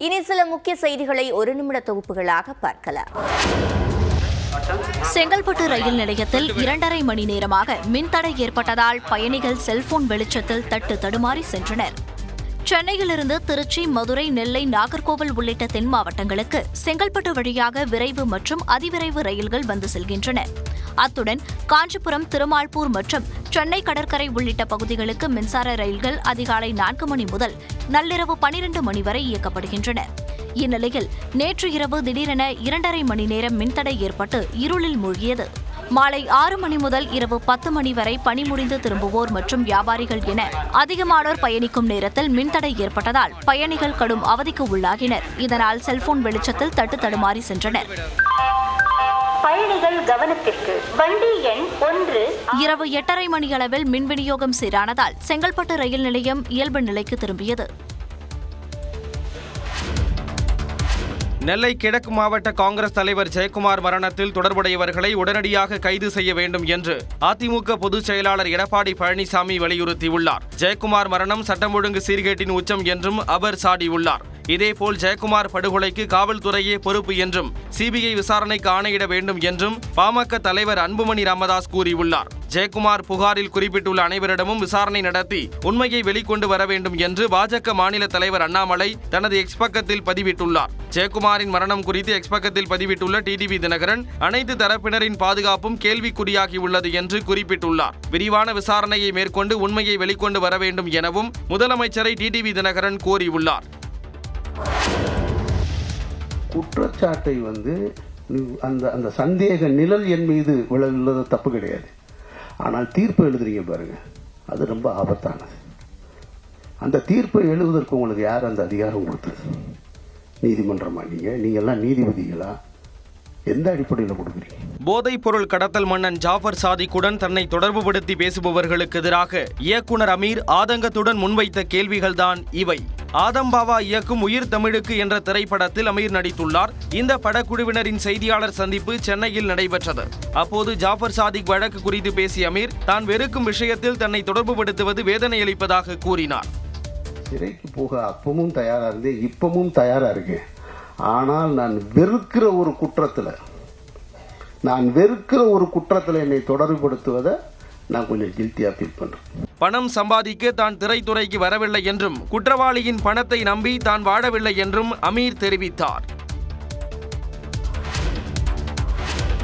இனி சில முக்கிய செய்திகளை ஒரு நிமிட தொகுப்புகளாக பார்க்கலாம். செங்கல்பட்டு ரயில் நிலையத்தில் 2.5 மணி நேரமாக மின்தடை ஏற்பட்டதால் பயணிகள் செல்போன் வெளிச்சத்தில் தட்டு தடுமாறி சென்றனர். சென்னையிலிருந்து திருச்சி, மதுரை, நெல்லை, நாகர்கோவில் உள்ளிட்ட தென் மாவட்டங்களுக்கு செங்கல்பட்டு வழியாக விரைவு மற்றும் அதிவிரைவு ரயில்கள் வந்து செல்கின்றன. அத்துடன் காஞ்சிபுரம், திருமால்பூர் மற்றும் சென்னை கடற்கரை உள்ளிட்ட பகுதிகளுக்கு மின்சார ரயில்கள் அதிகாலை 4 மணி முதல் நள்ளிரவு 12 மணி வரை இயக்கப்படுகின்றன. இந்நிலையில் நேற்று இரவு திடீரென 2.5 மணி நேரம் மின்தடை ஏற்பட்டு இருளில் மூழ்கியது. மாலை 6 மணி முதல் இரவு 10 மணி வரை பணி முடிந்து திரும்புவோர் மற்றும் வியாபாரிகள் என அதிகமானோர் பயணிக்கும் நேரத்தில் மின்தடை ஏற்பட்டதால் பயணிகள் கடும் அவதிக்கு உள்ளாகினர். இதனால் செல்போன் வெளிச்சத்தில் தட்டு தடுமாறி சென்றனர். பயணிகள் கவனத்திற்கு வண்டி எண் 1. இரவு 8:30 மணியளவில் மின் விநியோகம் சீரானதால் செங்கல்பட்டு ரயில் நிலையம் இயல்பு நிலைக்கு திரும்பியது. நெல்லை கிழக்கு மாவட்ட காங்கிரஸ் தலைவர் ஜெயக்குமார் மரணத்தில் தொடர்புடையவர்களை உடனடியாக கைது செய்ய வேண்டும் என்று அதிமுக பொதுச் செயலாளர் எடப்பாடி பழனிசாமி வலியுறுத்தியுள்ளார். ஜெயக்குமார் மரணம் சட்டம் ஒழுங்கு சீர்கேட்டின் உச்சம் என்றும் அவர் சாடியுள்ளார். இதேபோல் ஜெயக்குமார் படுகொலைக்கு காவல்துறையே பொறுப்பு என்றும் சிபிஐ விசாரணைக்கு ஆணையிட வேண்டும் என்றும் பாமக தலைவர் அன்புமணி ராமதாஸ் கூறியுள்ளார். ஜெயக்குமார் புகாரில் குறிப்பிட்டுள்ள அனைவரிடமும் விசாரணை நடத்தி உண்மையை வெளிக்கொண்டு வர வேண்டும் என்று பாஜக மாநில தலைவர் அண்ணாமலை தனது எக்ஸ் பக்கத்தில் பதிவிட்டுள்ளார். ஜெயக்குமாரின் மரணம் குறித்து எக்ஸ் பக்கத்தில் பதிவிட்டுள்ள டிடிவி தினகரன் அனைத்து தரப்பினரின் பாதுகாப்பும் கேள்விக்குறியாகியுள்ளது என்று குறிப்பிட்டுள்ளார். விரிவான விசாரணையை மேற்கொண்டு உண்மையை வெளிக்கொண்டு வர வேண்டும் எனவும் முதலமைச்சரை டிடிவி தினகரன் கோரியுள்ளார். குற்றச்சாட்டை அந்த சந்தேக நிழல் என் மீது விழுந்தது தப்பு கிடையாது. ஆனால் தீர்ப்பு எழுதுறீங்க பாருங்க, அது ரொம்ப ஆபத்தானது. அந்த தீர்ப்பை எழுதுவதற்கு உங்களுக்கு யார் அந்த அதிகாரம் கொடுத்தது? நீதிமன்றமா? நீங்க எல்லாம் நீதிபதிகளா? எந்த அடிப்படையில் கொடுக்குறீங்க? போதைப் பொருள் கடத்தல் மன்னன் ஜாஃபர் சாதிக்குடன் தன்னை தொடர்புபடுத்தி பேசுபவர்களுக்கு எதிராக இயக்குனர் அமீர் ஆதங்கத்துடன் முன்வைத்த கேள்விகள்தான் இவை. ஆதம் பாவா இயக்கும் உயிர் தமிழுக்கு என்ற திரைப்படத்தில் அமீர் நடித்துள்ளார். இந்த படக்குழுவினரின் செய்தியாளர் சந்திப்பு சென்னையில் நடைபெற்றது. அப்போது ஜாஃபர் சாதிக் வழக்கு குறித்து பேசிய அமீர் தான் வெறுக்கும் விஷயத்தில் தன்னை தொடர்புபடுத்துவது வேதனை அளிப்பதாக கூறினார். சிறைக்கு போக அப்பவும் தயாரா இருந்தேன், இப்பவும் தயாரா இருக்கேன். ஆனால் நான் வெறுக்கிற ஒரு குற்றத்தில் என்னை தொடர்புபடுத்துவதை நான் கொஞ்சம் கில்ட்டியா ஃபீல் பண்றேன். பணம் சம்பாதிக்க தான் திரைத்துறைக்கு வரவில்லை என்றும் குற்றவாளியின் பணத்தை நம்பி தான் வாழவில்லை என்றும் அமீர் தெரிவித்தார்.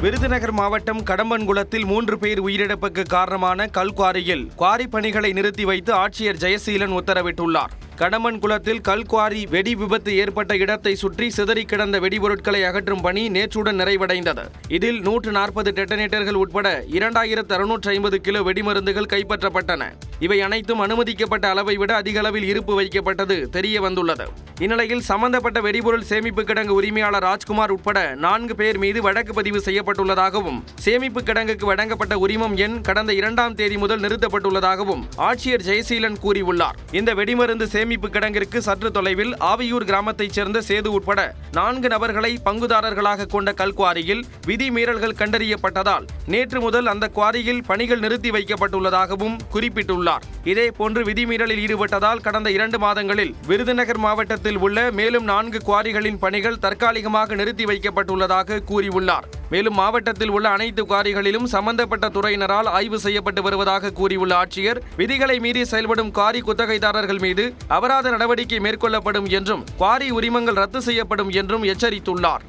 விருதுநகர் மாவட்டம் கடம்பன்குளத்தில் 3 பேர் உயிரிழப்புக்கு காரணமான கல்குவாரியில் குவாரி பணிகளை நிறுத்தி வைத்து ஆட்சியர் ஜெயசீலன் உத்தரவிட்டுள்ளார். கடம்பன்குளத்தில் கல்குவாரி வெடி விபத்து ஏற்பட்ட இடத்தை சுற்றி சிதறி கிடந்த வெடிபொருட்களை அகற்றும் பணி நேற்றுடன் நிறைவடைந்தது. இதில் 140 டெட்டனேட்டர்கள் உட்பட 2650 கிலோ வெடிமருந்துகள் கைப்பற்றப்பட்டன. இவை அனைத்தும் அனுமதிக்கப்பட்ட அளவை விட அதிக அளவில் இருப்பு வைக்கப்பட்டது தெரிய வந்துள்ளது. இந்நிலையில் சம்பந்தப்பட்ட வெடிபொருள் சேமிப்பு கிடங்கு உரிமையாளர் ராஜ்குமார் உட்பட 4 பேர் மீது வழக்கு பதிவு செய்யப்பட்டுள்ளதாகவும் சேமிப்பு கிடங்குக்கு வழங்கப்பட்ட உரிமம் எண் கடந்த 2ஆம் தேதி முதல் நிறுத்தப்பட்டுள்ளதாகவும் ஆட்சியர் ஜெயசீலன் கூறியுள்ளார். இந்த வெடிமருந்து சேமிப்பு கிடங்கிற்கு சற்று தொலைவில் ஆவியூர் கிராமத்தைச் சேர்ந்த சேது உட்பட 4 நபர்களை பங்குதாரர்களாக கொண்ட கல்குவாரியில் விதி மீறல்கள் கண்டறியப்பட்டதால் நேற்று முதல் அந்த குவாரியில் பணிகள் நிறுத்தி வைக்கப்பட்டுள்ளதாகவும் குறிப்பிட்டுள்ளார். இதேபோன்று விதிமீறலில் ஈடுபட்டதால் கடந்த 2 மாதங்களில் விருதுநகர் மாவட்டத்தில் உள்ள மேலும் 4 குவாரிகளின் பணிகள் தற்காலிகமாக நிறுத்தி வைக்கப்பட்டுள்ளதாக கூறியுள்ளார். மேலும் மாவட்டத்தில் உள்ள அனைத்து குவாரிகளிலும் சம்பந்தப்பட்ட துறையினரால் ஆய்வு செய்யப்பட்டு வருவதாக கூறியுள்ள ஆட்சியர் விதிகளை மீறி செயல்படும் குவாரி குத்தகைதாரர்கள் மீது அபராத நடவடிக்கை மேற்கொள்ளப்படும் என்றும் குவாரி உரிமங்கள் ரத்து செய்யப்படும் என்றும் எச்சரித்துள்ளார்.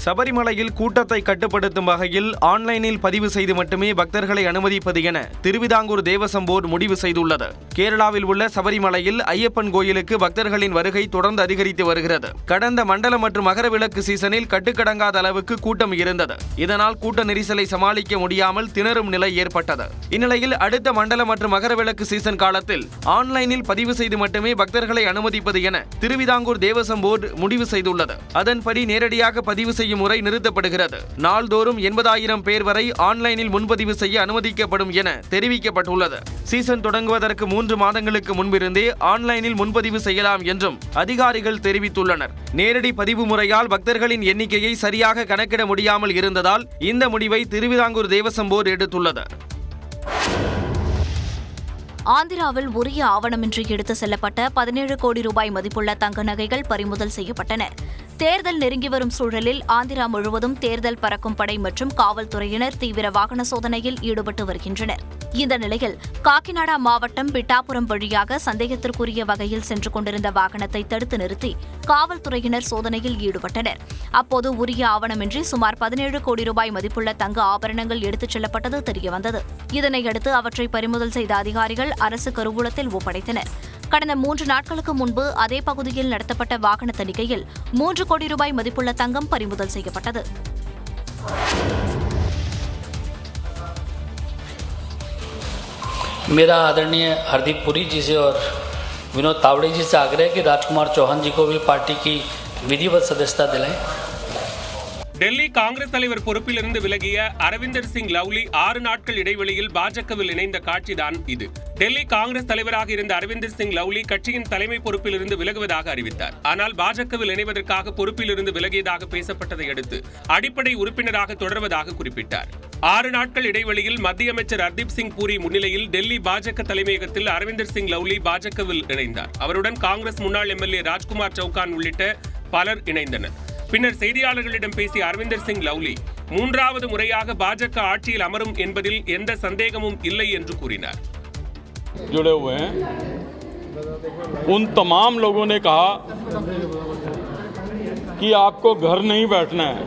சபரிமலையில் கூட்டத்தை கட்டுப்படுத்தும் வகையில் ஆன்லைனில் பதிவு செய்து மட்டுமே பக்தர்களை அனுமதிப்பது என திருவிதாங்கூர் தேவசம் போர்டு முடிவு செய்துள்ளது. கேரளாவில் உள்ள சபரிமலையில் ஐயப்பன் கோயிலுக்கு பக்தர்களின் வருகை தொடர்ந்து அதிகரித்து வருகிறது. கடந்த மண்டல மற்றும் மகர விளக்கு சீசனில் கட்டுக்கடங்காத அளவுக்கு கூட்டம் இருந்தது. இதனால் கூட்ட நெரிசலை சமாளிக்க முடியாமல் திணறும் நிலை ஏற்பட்டது. இந்நிலையில் அடுத்த மண்டல மற்றும் மகர விளக்கு சீசன் காலத்தில் ஆன்லைனில் பதிவு செய்து மட்டுமே பக்தர்களை அனுமதிப்பது என திருவிதாங்கூர் தேவசம் போர்டு முடிவு செய்துள்ளது. அதன்படி நேரடியாக பதிவு செய்யும் முறை நிறுத்தப்படுகிறது. நாள்தோறும் 80,000 பேர் வரை ஆன்லைனில் முன்பதிவு செய்ய அனுமதிக்கப்படும் என தெரிவிக்கப்பட்டுள்ளது. சீசன் தொடங்குவதற்கு 3 மாதங்களுக்கு முன்பிருந்தே ஆன்லைனில் முன்பதிவு செய்யலாம் என்றும் அதிகாரிகள் தெரிவித்துள்ளனர். நேரடி பதிவு முறையால் பக்தர்களின் எண்ணிக்கையை சரியாக கணக்கிட முடியாமல் இருந்ததால் இந்த முடிவை திருவிதாங்கூர் தேவசம் போர்டு எடுத்துள்ளது. ஆந்திராவில் உரிய ஆவணமின்றி எடுத்து செல்லப்பட்ட 17 கோடி ரூபாய் மதிப்புள்ள தங்க நகைகள் பறிமுதல் செய்யப்பட்டன. தேர்தல் நெருங்கி வரும் சூழலில் ஆந்திரா முழுவதும் தேர்தல் பறக்கும் படை மற்றும் காவல்துறையினர் தீவிர வாகன சோதனையில் ஈடுபட்டு வருகின்றனர். இந்த நிலையில் காக்கிநாடா மாவட்டம் பிட்டாபுரம் வழியாக சந்தேகத்திற்குரிய வகையில் சென்று கொண்டிருந்த வாகனத்தை தடுத்து நிறுத்தி காவல்துறையினர் சோதனையில் ஈடுபட்டனர். அப்போது உரிய ஆவணமின்றி சுமார் 17 கோடி ரூபாய் மதிப்புள்ள தங்க ஆபரணங்கள் எடுத்துச் செல்லப்பட்டது தெரியவந்தது. இதனையடுத்து அவற்றை பறிமுதல் செய்த அதிகாரிகள் அரசு கருவூலத்தில் ஒப்படைத்தனர். கடந்த 3 நாட்களுக்கு முன்பு அதே பகுதியில் நடத்தப்பட்ட வாகன தணிக்கையில் 3 கோடி ரூபாய் மதிப்புள்ள தங்கம் பறிமுதல் செய்யப்பட்டது. मेरा आदरणीय हरदीप पुरी जी से और विनोद तावड़े जी से आग्रह है कि राजकुमार चौहान जी को भी पार्टी की विधिवत सदस्यता दिलाएं. டெல்லி காங்கிரஸ் தலைவர் பொறுப்பிலிருந்து விலகிய அரவிந்தர் சிங் லவ்லி 6 நாட்கள் இடைவெளியில் பாஜகவில் இணைந்த காட்சிதான் இது. டெல்லி காங்கிரஸ் தலைவராக இருந்த அரவிந்தர் சிங் லவ்லி கட்சியின் தலைமை பொறுப்பிலிருந்து விலகுவதாக அறிவித்தார். ஆனால் பாஜகவில் இணைவதற்காக பொறுப்பிலிருந்து விலகியதாக பேசப்பட்டதை அடுத்து அடிப்படை உறுப்பினராக தொடர்வதாக குறிப்பிட்டார். 6 நாட்கள் இடைவெளியில் மத்திய அமைச்சர் ஹர்தீப் சிங் பூரி முன்னிலையில் டெல்லி பாஜக தலைமையகத்தில் அரவிந்தர் சிங் லவ்லி பாஜகவில் இணைந்தார். அவருடன் காங்கிரஸ் முன்னாள் எம்எல்ஏ ராஜ்குமார் சவுகான் உள்ளிட்ட பலர் இணைந்தனர். பின்னர் செய்தியாளர்களிடம் பேசிய அரவிந்தர் சிங் லவ்லி 3வது முறையாக பாஜக ஆட்சியில் அமரும் என்பதில் எந்த சந்தேகமும் இல்லை என்று கூறினார். जुड़े हुए हैं उन तमाम लोगों ने कहा कि आपको घर नहीं बैठना है.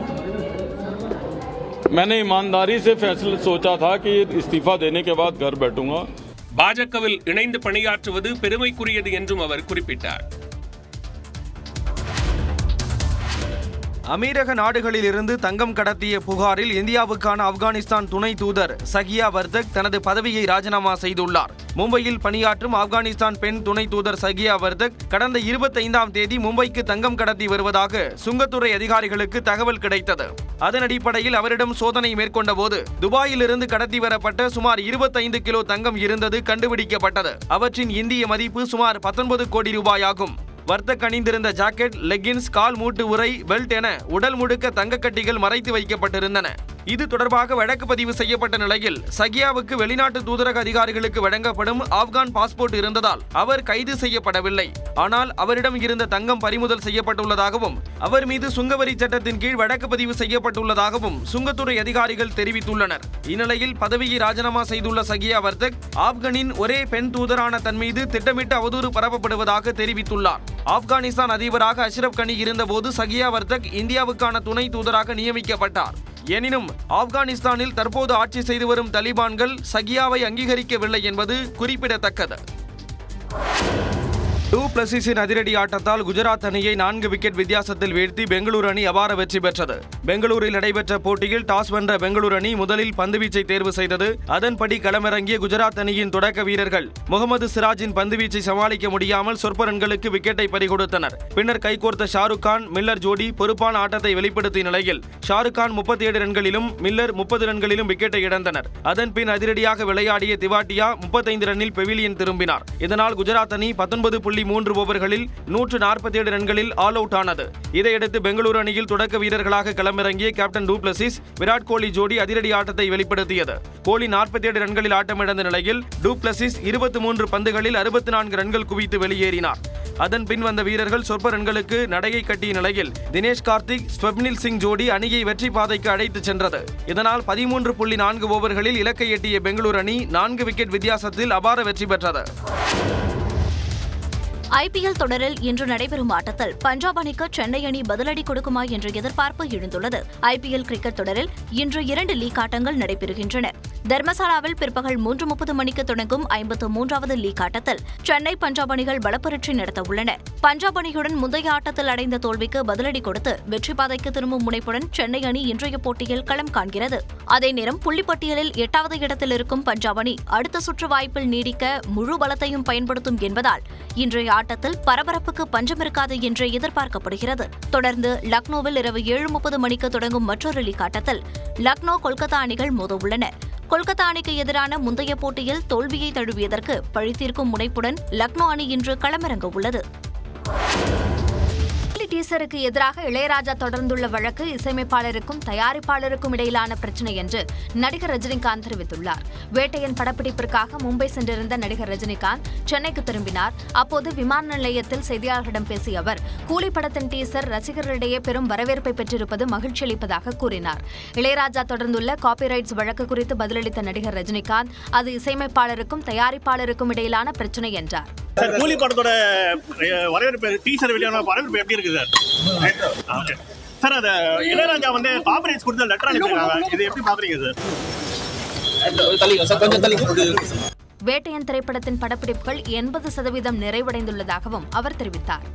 मैंने ईमानदारी से फैसला सोचा था कि इस्तीफा देने के बाद घर बैठूंगा. பாஜகவில் இணைந்து பணியாற்றுவது பெருமைக்குரியது என்றும் அவர் குறிப்பிட்டார். அமீரக நாடுகளில் இருந்து தங்கம் கடத்திய புகாரில் இந்தியாவுக்கான ஆப்கானிஸ்தான் துணை தூதர் சகியா வர்தக் தனது பதவியை ராஜினாமா செய்துள்ளார். மும்பையில் பணியாற்றும் ஆப்கானிஸ்தான் பெண் துணை தூதர் சகியா வர்தக் கடந்த 25ஆம் தேதி மும்பைக்கு தங்கம் கடத்தி வருவதாக சுங்கத்துறை அதிகாரிகளுக்கு தகவல் கிடைத்தது. அதன் அடிப்படையில் அவரிடம் சோதனை மேற்கொண்ட போது துபாயிலிருந்து கடத்தி வரப்பட்ட சுமார் 25 கிலோ தங்கம் இருந்தது கண்டுபிடிக்கப்பட்டது. அவற்றின் இந்திய மதிப்பு சுமார் 19 கோடி ரூபாய் ஆகும். வர்த்தக் அணிந்திருந்த ஜாக்கெட், லெகின்ஸ், கால் மூட்டு உறை, பெல்ட் என உடல் முழுக்க தங்கக்கட்டிகள் மறைத்து வைக்கப்பட்டிருந்தன. இது தொடர்பாக வழக்கு பதிவு செய்யப்பட்ட நிலையில் சகியாவுக்கு வெளிநாட்டு தூதரக அதிகாரிகளுக்கு வழங்கப்படும் ஆப்கான் பாஸ்போர்ட் இருந்ததால் அவர் கைது செய்யப்படவில்லை. ஆனால் அவரிடம் இருந்த தங்கம் பறிமுதல் செய்யப்பட்டுள்ளதாகவும் அவர் மீது சுங்கவரி சட்டத்தின் கீழ் வழக்கு பதிவு செய்யப்பட்டுள்ளதாகவும் சுங்கத்துறை அதிகாரிகள் தெரிவித்துள்ளனர். இந்நிலையில் பதவியை ராஜினாமா செய்துள்ள சகியா வர்தக் ஆப்கானின் ஒரே பெண் தூதரான தன் மீது திட்டமிட்டு அவதூறு பரப்பப்படுவதாக தெரிவித்துள்ளார். ஆப்கானிஸ்தான் அதிபராக அஷ்ரப் கனி இருந்தபோது சகியா வர்தக் இந்தியாவுக்கான துணை தூதராக நியமிக்கப்பட்டார். எனினும் ஆப்கானிஸ்தானில் தற்போது ஆட்சி செய்து வரும் தலிபான்கள் சகியாவை அங்கீகரிக்கவில்லை என்பது குறிப்பிடத்தக்கது. டு பிளஸிஸின் அதிரடி ஆட்டத்தால் குஜராத் அணியை 4 விக்கெட் வித்தியாசத்தில் வீழ்த்தி பெங்களூரு அணி அபார வெற்றி பெற்றது. பெங்களூரில் நடைபெற்ற போட்டியில் டாஸ் வென்ற பெங்களூரு அணி முதலில் பந்துவீச்சை தேர்வு செய்தது. அதன்படி களமிறங்கிய குஜராத் அணியின் தொடக்க வீரர்கள் முகமது சிராஜின் பந்துவீச்சை சமாளிக்க முடியாமல் சொற்ப ரன்களுக்கு விக்கெட்டை பறிகொடுத்தனர். பின்னர் கைகோர்த்த ஷாருக் கான் மில்லர் ஜோடி பொறுப்பான ஆட்டத்தை வெளிப்படுத்திய நிலையில் ஷாருக் கான் 37 ரன்களிலும் மில்லர் 30 ரன்களிலும் விக்கெட்டை இழந்தனர். அதன் பின் அதிரடியாக விளையாடிய திவாட்டியா 35 ரன்னில் பெவிலியன் திரும்பினார். இதனால் குஜராத் அணி 19.3 ஓவர்களில் 147 ரன்களில் ஆல் அவுட் ஆனது. இதையடுத்து பெங்களூரு அணியில் தொடக்க வீரர்களாக களமிறங்கிய captain to Plessis Virat Kohli ஜோடி அதிரடி ஆட்டத்தை வெளிப்படுத்தியது. கோலி 47 ரன்களில் ஆட்டமிழந்த நிலையில் டு பிளஸிஸ் 23 பந்துகளில் 64 ரன்கள் குவித்து வெளியேறினார். அதன் பின் வந்த வீரர்கள் சொற்ப ரன்களுக்கு நடையை கட்டிய நிலையில் தினேஷ் கார்த்திக், ஸ்வப்னில் சிங் ஜோடி அணியை வெற்றி பாதைக்கு அழைத்து சென்றது. இதனால் 13.4 ஓவர்களில் இலக்கை எட்டிய பெங்களூரு அணி 4 விக்கெட் வித்தியாசத்தில் அபார வெற்றி பெற்றது. ஐபிஎல் தொடரில் இன்று நடைபெறும் ஆட்டத்தில் பஞ்சாப் அணிக்கு சென்னை அணி பதிலடி கொடுக்குமா என்ற எதிர்பார்ப்பு எழுந்துள்ளது. ஐபிஎல் கிரிக்கெட் தொடரில் இன்று 2 லீக் ஆட்டங்கள் நடைபெறுகின்றன. தர்மசாலாவில் பிற்பகல் 3:30 மணிக்கு தொடங்கும் 53வது லீக் ஆட்டத்தில் சென்னை பஞ்சாப் அணிகள் பலப்பரட்சி நடத்த உள்ளன. பஞ்சாப் அணியுடன் முந்தைய ஆட்டத்தில் அடைந்த தோல்விக்கு பதிலடி கொடுத்து வெற்றி பாதைக்கு திரும்பும் முனைப்புடன் சென்னை அணி இன்றைய போட்டியில் களம் காண்கிறது. அதே நேரம் புள்ளிப்பட்டியலில் 8வது இடத்தில் இருக்கும் பஞ்சாப் அணி அடுத்த சுற்று வாய்ப்பில் நீடிக்க முழு பலத்தையும் பயன்படுத்தும் என்பதால் இன்றைய ஆட்டத்தில் பரபரப்புக்கு பஞ்சமிருக்காது என்று எதிர்பார்க்கப்படுகிறது. தொடர்ந்து லக்னோவில் இரவு 7:30 மணிக்கு தொடங்கும் மற்றொரு லீக் ஆட்டத்தில் லக்னோ கொல்கத்தா அணிகள் மோதவுள்ளன. கொல்கத்தா அணிக்கு எதிரான முந்தைய போட்டியில் தோல்வியை தழுவியதற்கு பழித்தீர்க்கும் முனைப்புடன் லக்னோ அணி இன்று களமிறங்க உள்ளது. டீசருக்கு எதிராக இளையராஜா தொடர்ந்துள்ள வழக்கு இசையமைப்பாளருக்கும் தயாரிப்பாளருக்கும் இடையிலான பிரச்சினை என்று நடிகர் ரஜினிகாந்த் தெரிவித்துள்ளார். வேட்டையன் படப்பிடிப்பிற்காக மும்பை சென்றிருந்த நடிகர் ரஜினிகாந்த் சென்னைக்கு திரும்பினார். அப்போது விமான நிலையத்தில் செய்தியாளர்களிடம் பேசிய அவர், கூலி படத்தின் டீசர் ரசிகர்களிடையே பெரும் வரவேற்பை பெற்றிருப்பது மகிழ்ச்சி அளிப்பதாக கூறினார். இளையராஜா தொடர்ந்துள்ள காப்பிரைட்ஸ் வழக்கு குறித்து பதிலளித்த நடிகர் ரஜினிகாந்த், அது இசையமைப்பாளருக்கும் தயாரிப்பாளருக்கும் இடையிலான பிரச்சினை என்றார். சார், கூலி படத்தோட வரவேற்பு டீசர் வெளியான வரவேற்பு எப்படி இருக்கு சார்? சார், அது இளையராஜா வந்து காப்பிரைட்ஸ் கொடுத்த லெட்டர் அனுப்பியிருக்காங்க, இது எப்படி பாக்குறீங்க சார்? வேட்டையன் திரைப்படத்தின் படப்பிடிப்புகள் 80% நிறைவடைந்துள்ளதாகவும் அவர் தெரிவித்தார்.